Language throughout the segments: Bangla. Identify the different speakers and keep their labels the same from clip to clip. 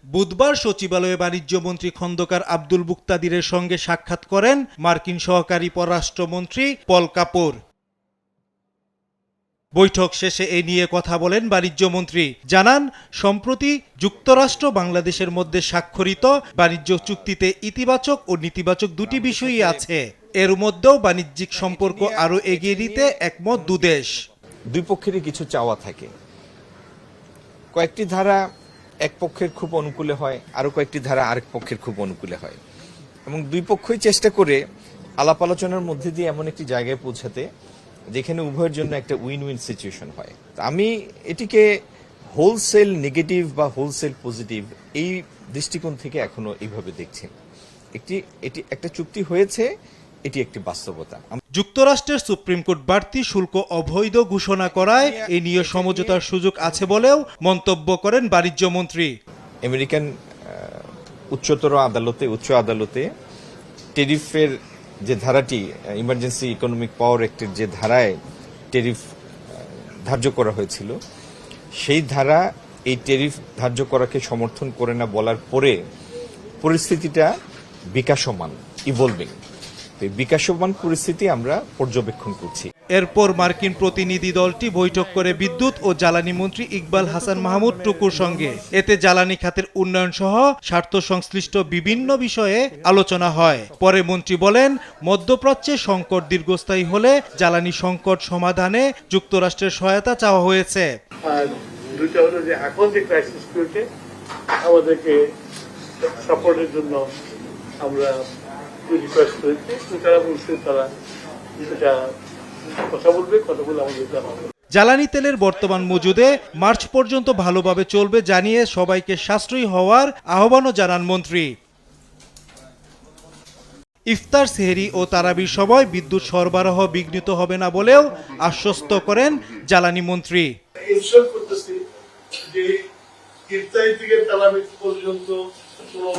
Speaker 1: বুধবার সচিবালয়ে বাণিজ্যমন্ত্রী খন্দকার আব্দুল মুক্তাদিরের সঙ্গে সাক্ষাৎ করেন মার্কিন সহকারী পররাষ্ট্রমন্ত্রী পল কাপোর। বৈঠক শেষে এ নিয়ে কথা বলেন বাণিজ্যমন্ত্রী। জানান, সম্প্রতি যুক্তরাষ্ট্র বাংলাদেশের মধ্যে স্বাক্ষরিত বাণিজ্য চুক্তিতে ইতিবাচক ও নেতিবাচক দুটি বিষয়ই আছে। এর মধ্যেও বাণিজ্যিক সম্পর্ক আরও এগিয়ে নিতে একমত দুদেশ।
Speaker 2: দুই পক্ষেরই কিছু চাওয়া থাকে। কয়েকটি ধারা এক পক্ষের খুব অনুকূলে হয়, আরো কয়েকটি ধারা আরেক পক্ষের খুব অনুকূলে হয়, এবং দুই পক্ষই চেষ্টা করে আলাপ আলোচনার মধ্যে দিয়ে এমন একটি জায়গায় পৌঁছাতে যেখানে উভয়ের জন্য একটা উইন উইন সিচুয়েশন হয়। আমি এটিকে হোলসেল নেগেটিভ বা হোলসেল পজিটিভ এই দৃষ্টিকোণ থেকে এখনো এইভাবে দেখছি। এটি একটা চুক্তি হয়েছে, এটি একটি বাস্তবতা।
Speaker 1: যুক্তরাষ্ট্রের সুপ্রিম কোর্ট বাড়তি শুল্ক অবৈধ ঘোষণা করায় এ নিয়ে সমঝোতার সুযোগ আছে বলেও মন্তব্য করেন বাণিজ্যমন্ত্রী।
Speaker 2: আমেরিকান উচ্চ আদালতে টেরিফের যে ধারাটি, ইমার্জেন্সি ইকোনমিক পাওয়ার অ্যাক্টের যে ধারায় টেরিফ ধার্য করা হয়েছিল, সেই ধারা এই টেরিফ ধার্য করাকে সমর্থন করে না বলার পরে পরিস্থিতিটা বিকাশমান, ইভলভিং। বিকাশমান পরিস্থিতি আমরা পর্যবেক্ষণ করছি।
Speaker 1: এরপর মার্কিন প্রতিনিধি দলটি বৈঠক করে বিদ্যুৎ ও জ্বালানি মন্ত্রী ইকবাল হাসান মাহমুদ টুকুর সঙ্গে। এতে জ্বালানি খাতের উন্নয়ন সহ স্বার্থ সংশ্লিষ্ট বিভিন্ন বিষয়ে আলোচনা হয়। পরে মন্ত্রী বলেন, মধ্যপ্রাচ্যে সংকট দীর্ঘস্থায়ী হলে জ্বালানি সংকট সমাধানে যুক্তরাষ্ট্রের সহায়তা চাওয়া হয়েছে।
Speaker 3: দুইটা হলো যে এখন যে ক্রাইসিস চলছে, আমাদেরকে সাপোর্টের জন্য আমরা রিকোয়েস্ট করেছি, তারা বলছে তারা সেটা কথা বলে আমাদের জানাবে।
Speaker 1: জ্বালানি তেলের বর্তমান মজুদে মার্চ পর্যন্ত ভালোভাবে চলবে জানিয়ে সবাইকে সাশ্রয়ী হওয়ার আহ্বানও জানান মন্ত্রী। ইফতার, সেহরি ও তারাবির সময় বিদ্যুৎ সরবরাহ বিঘ্নিত হবে না বলেও আশ্বস্ত করেন জ্বালানি মন্ত্রী।
Speaker 3: ইনশিওর করতেছি যে ইফতারি থেকে তারাবি পর্যন্ত কোনো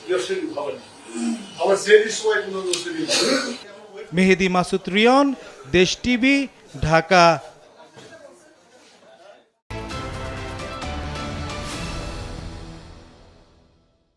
Speaker 3: লোডশেডিং হবে না। আমার সেহরির সময় কোনো লোডশেডিং হবে না।
Speaker 1: মেহেদি মাসুদ রিয়ন, দেশ টিভি, ঢাকা।